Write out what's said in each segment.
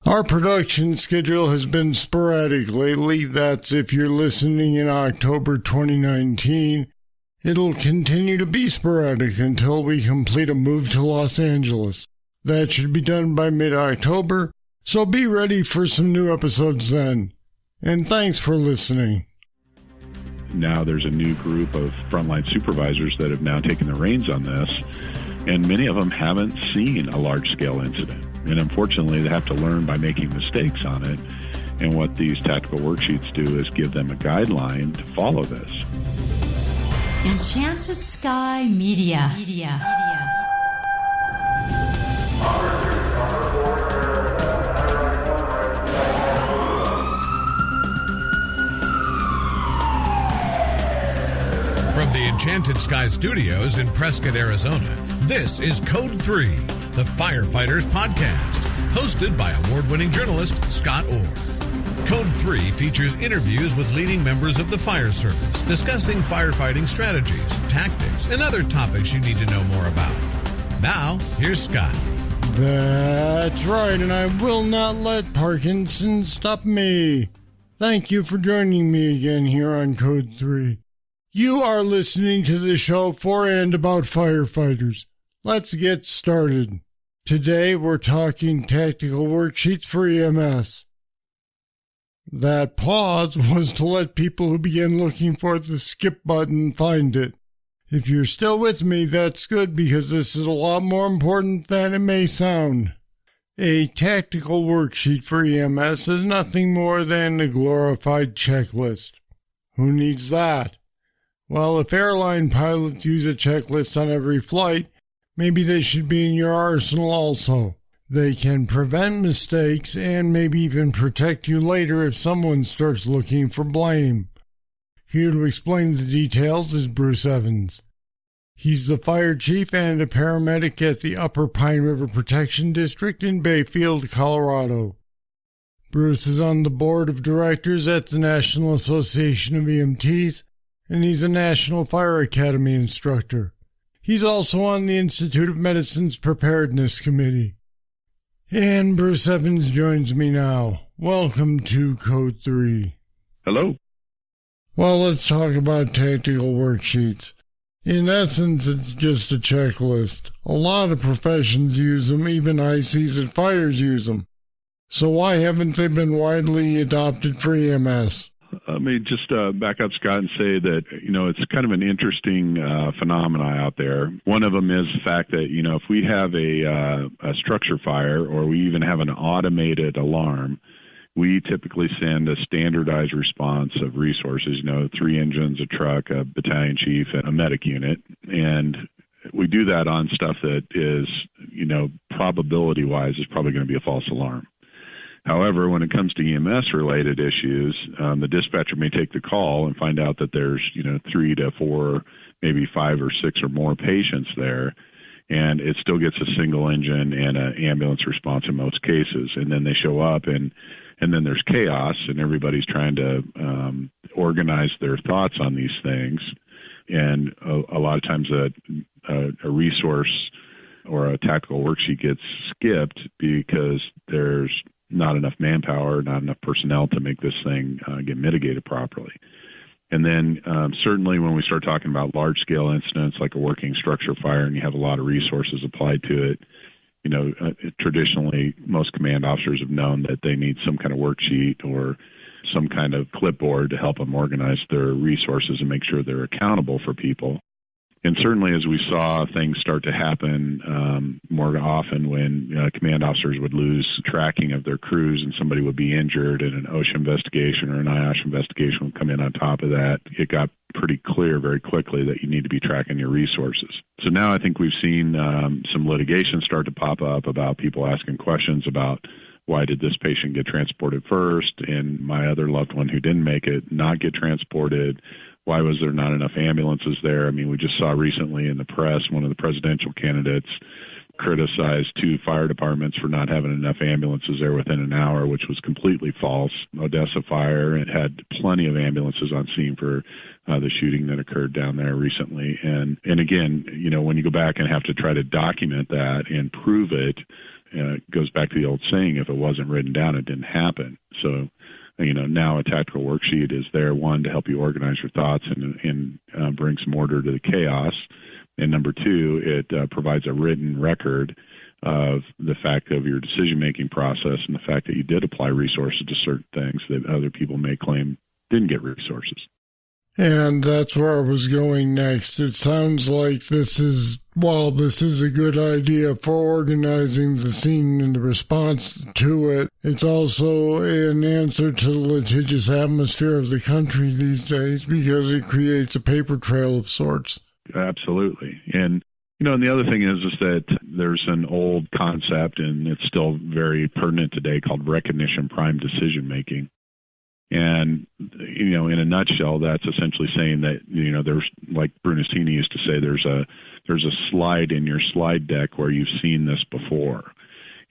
Our production schedule has been sporadic lately. That's if you're listening in October 2019. It'll continue to be sporadic until we complete a move to Los Angeles. That should be done by mid-October, so be ready for some new episodes then. And thanks for listening. Now there's a new group of frontline supervisors that have now taken the reins on this, and many of them haven't seen a large-scale incident. And unfortunately, they have to learn by making mistakes on it. And what these tactical worksheets do is give them a guideline to follow this. Enchanted Sky Media. From the Enchanted Sky Studios in Prescott, Arizona, this is Code 3, the Firefighters Podcast, hosted by award-winning journalist Scott Orr. Code 3 features interviews with leading members of the fire service, discussing firefighting strategies, tactics, and other topics you need to know more about. Now, here's Scott. That's right, and I will not let Parkinson stop me. Thank you for joining me again here on Code 3. You are listening to the show for and about firefighters. Let's get started. Today we're talking tactical worksheets for EMS. That pause was to let people who began looking for the skip button find it. If you're still with me, that's good because this is a lot more important than it may sound. A tactical worksheet for EMS is nothing more than a glorified checklist. Who needs that? Well, if airline pilots use a checklist on every flight, maybe they should be in your arsenal also. They can prevent mistakes and maybe even protect you later if someone starts looking for blame. Here to explain the details is Bruce Evans. He's the fire chief and a paramedic at the Upper Pine River Protection District in Bayfield, Colorado. Bruce is on the board of directors at the National Association of EMTs, and he's a National Fire Academy instructor. He's also on the Institute of Medicine's Preparedness Committee. And Bruce Evans joins me now. Welcome to Code 3. Hello. Well, let's talk about tactical worksheets. In essence, it's just a checklist. A lot of professions use them, even ICs at fires use them. So why haven't they been widely adopted for EMS? Let me just back up, Scott, and say that, it's kind of an interesting phenomena out there. One of them is the fact that, if we have a structure fire or we even have an automated alarm, we typically send a standardized response of resources, 3 engines, a truck, a battalion chief, and a medic unit. And we do that on stuff that is, probability-wise is probably going to be a false alarm. However, when it comes to EMS-related issues, the dispatcher may take the call and find out that there's, 3 to 4, maybe 5 or 6 or more patients there, and it still gets a single engine and an ambulance response in most cases. And then they show up, and then there's chaos, and everybody's trying to organize their thoughts on these things. And a lot of times a resource or a tactical worksheet gets skipped because there's not enough manpower, not enough personnel to make this thing get mitigated properly. And then certainly when we start talking about large-scale incidents like a working structure fire and you have a lot of resources applied to it, traditionally most command officers have known that they need some kind of worksheet or some kind of clipboard to help them organize their resources and make sure they're accountable for people. And certainly as we saw things start to happen more often when command officers would lose tracking of their crews and somebody would be injured and an OSHA investigation or an IOSH investigation would come in on top of that, it got pretty clear very quickly that you need to be tracking your resources. So now I think we've seen some litigation start to pop up about people asking questions about why did this patient get transported first and my other loved one who didn't make it not get transported? Why was there not enough ambulances there? I mean, we just saw recently in the press, one of the presidential candidates criticized 2 fire departments for not having enough ambulances there within an hour, which was completely false. Odessa fire, it had plenty of ambulances on scene for the shooting that occurred down there recently. And again, when you go back and have to try to document that and prove it, goes back to the old saying, if it wasn't written down, it didn't happen. So, now a tactical worksheet is there, one, to help you organize your thoughts and bring some order to the chaos. And number two, it provides a written record of the fact of your decision-making process and the fact that you did apply resources to certain things that other people may claim didn't get resources. And that's where I was going next. It sounds like this is a good idea for organizing the scene and the response to it. It's also an answer to the litigious atmosphere of the country these days because it creates a paper trail of sorts. Absolutely. And, and the other thing is that there's an old concept, and it's still very pertinent today, called recognition prime decision making. And, in a nutshell, that's essentially saying that, there's, like Brunestini used to say, there's a slide in your slide deck where you've seen this before.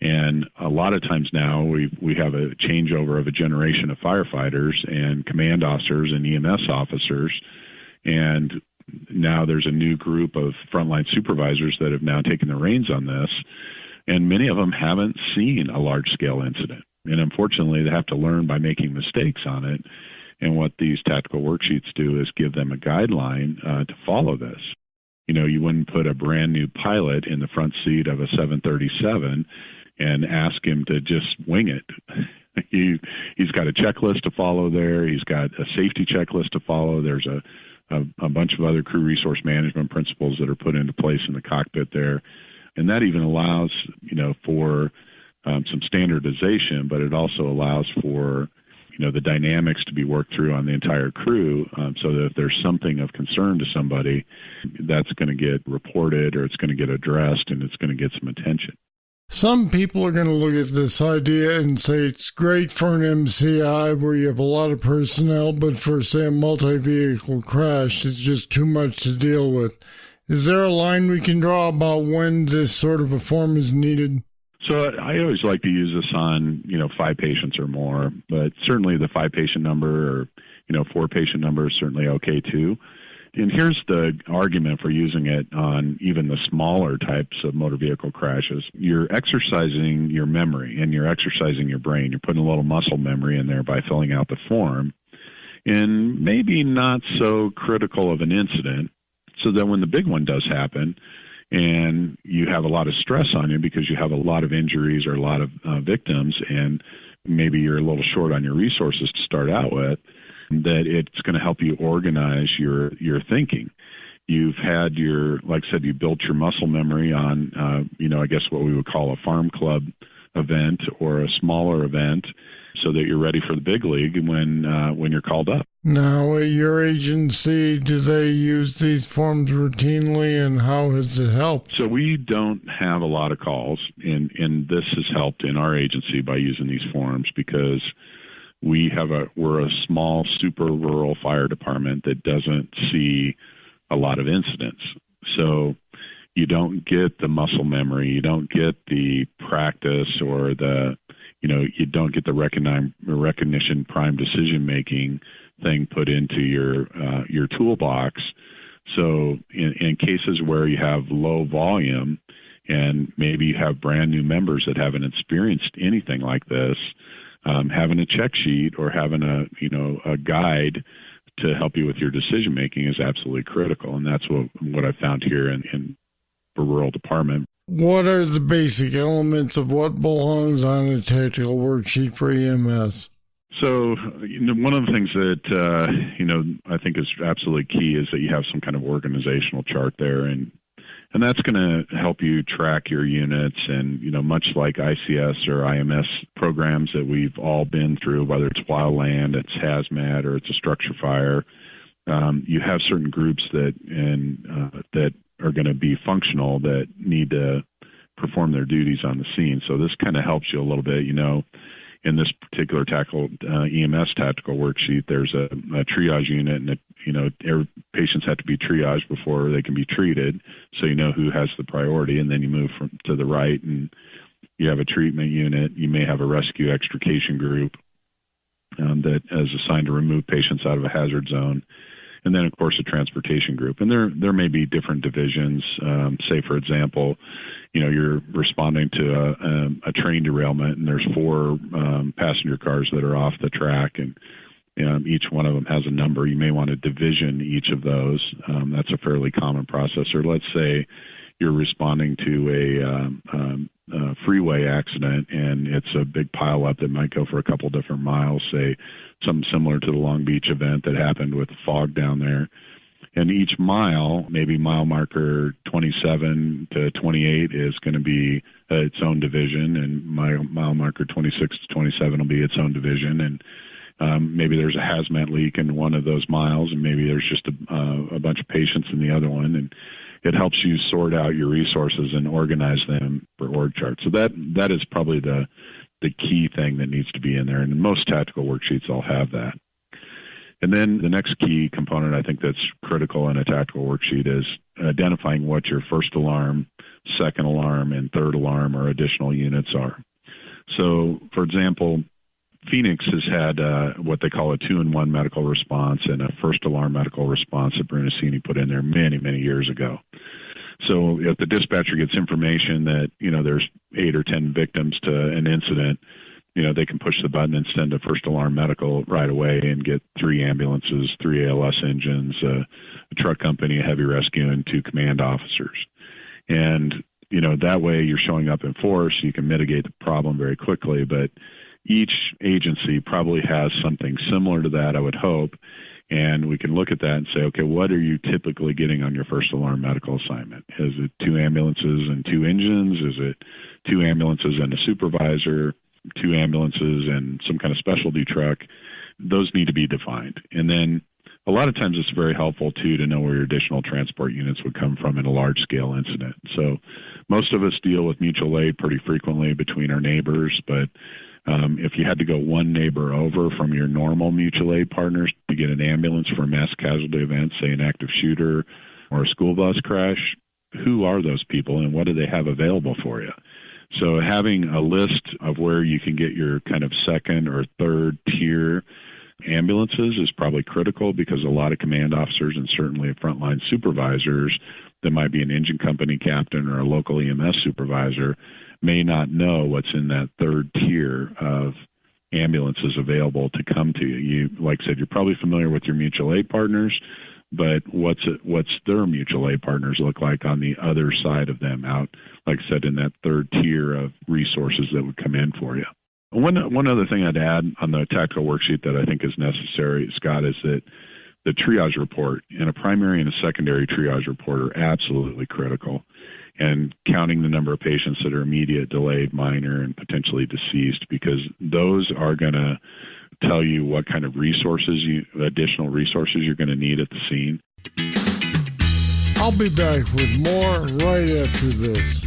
And a lot of times now we have a changeover of a generation of firefighters and command officers and EMS officers. And now there's a new group of frontline supervisors that have now taken the reins on this. And many of them haven't seen a large-scale incident. And unfortunately, they have to learn by making mistakes on it. And what these tactical worksheets do is give them a guideline to follow this. You wouldn't put a brand new pilot in the front seat of a 737 and ask him to just wing it. He's got a checklist to follow there. He's got a safety checklist to follow. There's a bunch of other crew resource management principles that are put into place in the cockpit there. And that even allows, for some standardization, but it also allows for, the dynamics to be worked through on the entire crew, so that if there's something of concern to somebody, that's going to get reported or it's going to get addressed and it's going to get some attention. Some people are going to look at this idea and say it's great for an MCI where you have a lot of personnel, but for, say, a multi-vehicle crash, it's just too much to deal with. Is there a line we can draw about when this sort of a form is needed? So I always like to use this on, 5 patients or more, but certainly the 5-patient number or, 4-patient number is certainly okay too. And here's the argument for using it on even the smaller types of motor vehicle crashes. You're exercising your memory and you're exercising your brain. You're putting a little muscle memory in there by filling out the form. And maybe not so critical of an incident, so that when the big one does happen, and you have a lot of stress on you because you have a lot of injuries or a lot of victims, and maybe you're a little short on your resources to start out with, that it's going to help you organize your thinking. You've had like I said, you built your muscle memory on, I guess what we would call a farm club event or a smaller event, so that you're ready for the big league when you're called up. Now, at your agency, do they use these forms routinely, and how has it helped? So we don't have a lot of calls, and this has helped in our agency by using these forms because we're a small, super rural fire department that doesn't see a lot of incidents. So you don't get the muscle memory, you don't get the practice or you don't get the recognition prime decision making thing put into your toolbox. So in cases where you have low volume and maybe you have brand new members that haven't experienced anything like this, having a check sheet or having a guide to help you with your decision making is absolutely critical. And that's what I found here in the rural department. What are the basic elements of what belongs on a tactical worksheet for EMS? So, one of the things that, I think is absolutely key is that you have some kind of organizational chart there. And that's going to help you track your units. And, much like ICS or IMS programs that we've all been through, whether it's wildland, it's hazmat, or it's a structure fire, you have certain groups that are going to be functional that need to perform their duties on the scene. So this kind of helps you a little bit, in this particular EMS tactical worksheet, there's a triage unit, and patients have to be triaged before they can be treated, so you know who has the priority, and then you move to the right, and you have a treatment unit. You may have a rescue extrication group that is assigned to remove patients out of a hazard zone. and then, of course, a transportation group. And there may be different divisions. Say, for example, you're responding to a train derailment, and there's 4 passenger cars that are off the track, and each one of them has a number. You may want to division each of those. That's a fairly common process. Or let's say you're responding to a freeway accident, and it's a big pileup that might go for a couple different miles, say something similar to the Long Beach event that happened with fog down there. And each mile, maybe mile marker 27 to 28 is going to be its own division, and mile marker 26 to 27 will be its own division. And maybe there's a hazmat leak in one of those miles, and maybe there's just a bunch of patients in the other one. And it helps you sort out your resources and organize them for org charts. So that is probably the key thing that needs to be in there. And most tactical worksheets all have that. And then the next key component I think that's critical in a tactical worksheet is identifying what your first alarm, second alarm, and third alarm or additional units are. So, for example, Phoenix has had what they call a 2-in-1 medical response and a first alarm medical response that Brunacini put in there many, many years ago. So if the dispatcher gets information that, there's 8 or 10 victims to an incident, they can push the button and send a first alarm medical right away and get 3 ambulances, 3 ALS engines, a truck company, a heavy rescue, and 2 command officers. And, that way you're showing up in force. You can mitigate the problem very quickly, but each agency probably has something similar to that, I would hope. And we can look at that and say, okay, what are you typically getting on your first alarm medical assignment? Is it 2 ambulances and 2 engines? Is it 2 ambulances and a supervisor, 2 ambulances and some kind of specialty truck? Those need to be defined. And then a lot of times it's very helpful, too, to know where your additional transport units would come from in a large-scale incident. So most of us deal with mutual aid pretty frequently between our neighbors, but if you had to go one neighbor over from your normal mutual aid partners to get an ambulance for a mass casualty event, say an active shooter or a school bus crash, who are those people and what do they have available for you? So having a list of where you can get your kind of second or third tier ambulances is probably critical, because a lot of command officers and certainly frontline supervisors that might be an engine company captain or a local EMS supervisor may not know what's in that third tier of ambulances available to come to you. You, like I said, you're probably familiar with your mutual aid partners, but what's their mutual aid partners look like on the other side of them, out, like I said, in that third tier of resources that would come in for you. One other thing I'd add on the tactical worksheet that I think is necessary, Scott, is that the triage report and a primary and a secondary triage report are absolutely critical. And counting the number of patients that are immediate, delayed, minor, and potentially deceased, because those are going to tell you what kind of additional resources you're going to need at the scene. I'll be back with more right after this.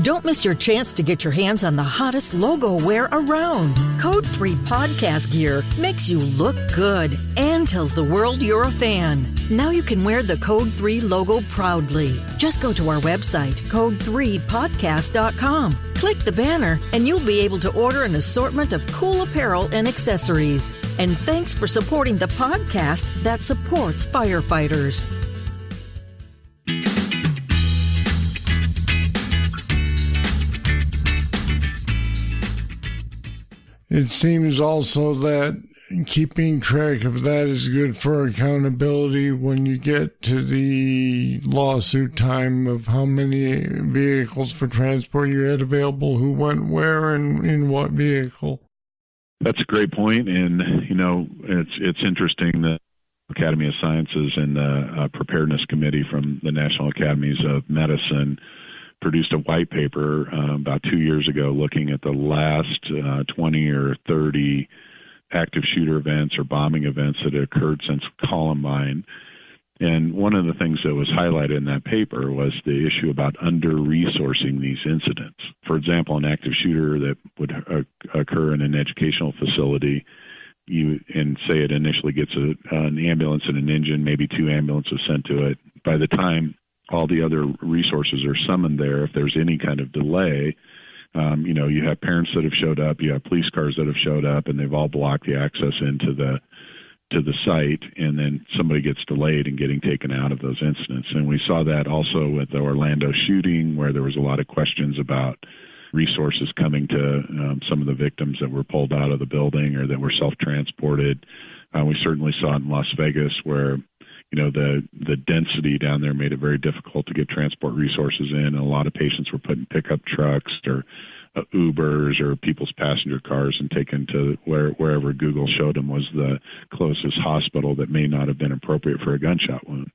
Don't miss your chance to get your hands on the hottest logo wear around. Code 3 podcast gear makes you look good and tells the world you're a fan. Now you can wear the Code 3 logo proudly. Just go to our website, code3podcast.com. Click the banner and you'll be able to order an assortment of cool apparel and accessories. And thanks for supporting the podcast that supports firefighters. It seems also that keeping track of that is good for accountability when you get to the lawsuit time of how many vehicles for transport you had available, who went where, and in what vehicle. That's a great point, and it's interesting that Academy of Sciences and the Preparedness Committee from the National Academies of Medicine produced a white paper about 2 years ago looking at the last 20 or 30 active shooter events or bombing events that had occurred since Columbine. And one of the things that was highlighted in that paper was the issue about under-resourcing these incidents. For example, an active shooter that would occur in an educational facility, and say it initially gets an ambulance and an engine, maybe 2 ambulances sent to it. By the time all the other resources are summoned there, if there's any kind of delay, You have parents that have showed up, you have police cars that have showed up, and they've all blocked the access into the site, and then somebody gets delayed in getting taken out of those incidents. And we saw that also with the Orlando shooting, where there was a lot of questions about resources coming to some of the victims that were pulled out of the building or that were self-transported. We certainly saw it in Las Vegas, where the density down there made it very difficult to get transport resources in. And a lot of patients were put in pickup trucks or Ubers or people's passenger cars and taken to wherever Google showed them was the closest hospital that may not have been appropriate for a gunshot wound.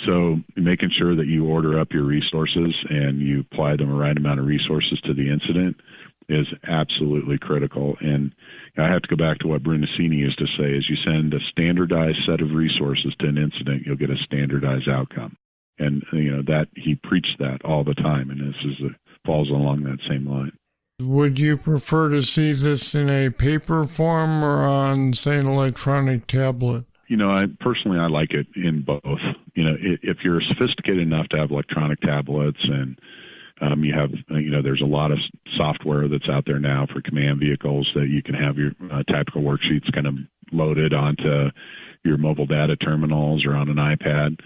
So making sure that you order up your resources and you apply the right amount of resources to the incident is absolutely critical. And I have to go back to what Brunacini used to say, is you send a standardized set of resources to an incident, you'll get a standardized outcome. And, that he preached that all the time, and this falls along that same line. Would you prefer to see this in a paper form or on, say, an electronic tablet? I personally like it in both. If you're sophisticated enough to have electronic tablets and you have, there's a lot of software that's out there now for command vehicles that you can have your tactical worksheets kind of loaded onto your mobile data terminals or on an iPad.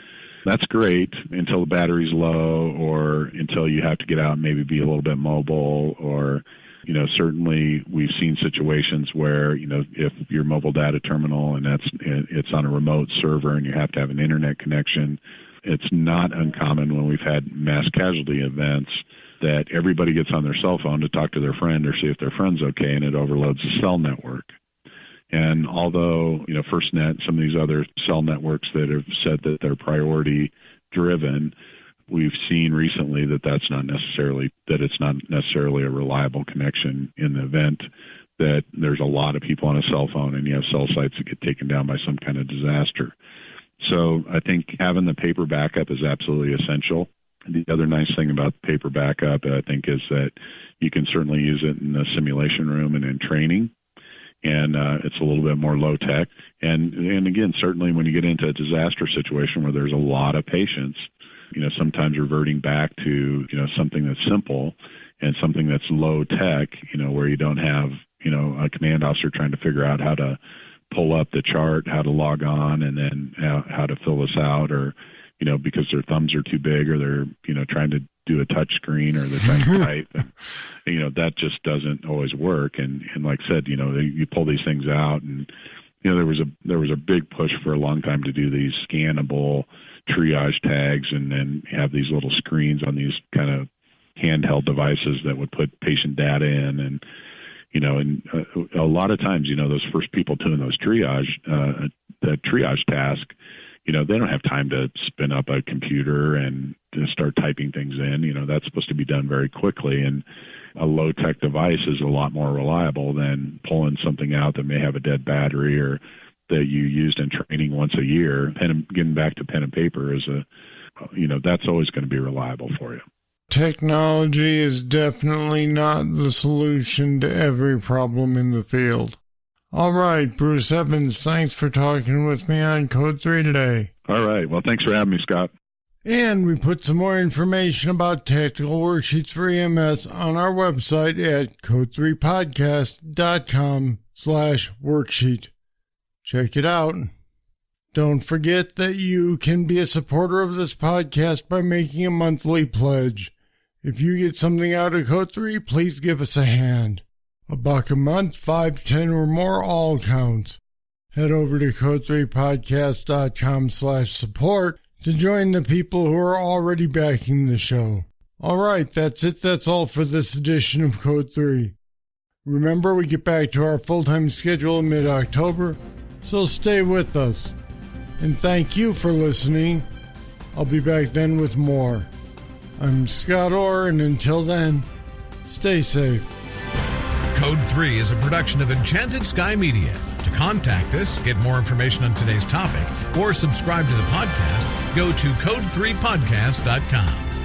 That's great until the battery's low or until you have to get out and maybe be a little bit mobile or, certainly we've seen situations where, if your mobile data terminal and it's on a remote server and you have to have an internet connection, it's not uncommon when we've had mass casualty events that everybody gets on their cell phone to talk to their friend or see if their friend's okay, and it overloads the cell network. And although, FirstNet, some of these other cell networks that have said that they're priority driven, we've seen recently that it's not necessarily a reliable connection in the event that there's a lot of people on a cell phone and you have cell sites that get taken down by some kind of disaster. So I think having the paper backup is absolutely essential. The other nice thing about the paper backup, I think, is that you can certainly use it in the simulation room and in training. And it's a little bit more low tech. And again, certainly when you get into a disaster situation where there's a lot of patients, sometimes reverting back to, something that's simple and something that's low tech, where you don't have, a command officer trying to figure out how to pull up the chart, how to log on, and then how to fill this out, or, because their thumbs are too big or they're, trying to do a touch screen or they're trying to type. And, that just doesn't always work. And like I said, you pull these things out and, there was a big push for a long time to do these scannable triage tags and then have these little screens on these kind of handheld devices that would put patient data in. And, a lot of times, those first people doing those the triage task, they don't have time to spin up a computer and to start typing things in. That's supposed to be done very quickly. And a low-tech device is a lot more reliable than pulling something out that may have a dead battery or that you used in training once a year. Getting back to pen and paper is that's always going to be reliable for you. Technology is definitely not the solution to every problem in the field. All right, Bruce Evans, thanks for talking with me on Code 3 today. All right. Well, thanks for having me, Scott. And we put some more information about tactical worksheets for EMS on our website at code3podcast.com/worksheet. Check it out. Don't forget that you can be a supporter of this podcast by making a monthly pledge. If you get something out of Code 3, please give us a hand. $1 a month, 5, 10, or more, all counts. Head over to code3podcast.com/support to join the people who are already backing the show. All right, that's it. That's all for this edition of Code 3. Remember, we get back to our full-time schedule in mid-October, so stay with us. And thank you for listening. I'll be back then with more. I'm Scott Orr, and until then, stay safe. Code 3 is a production of Enchanted Sky Media. To contact us, get more information on today's topic, or subscribe to the podcast, go to code3podcast.com.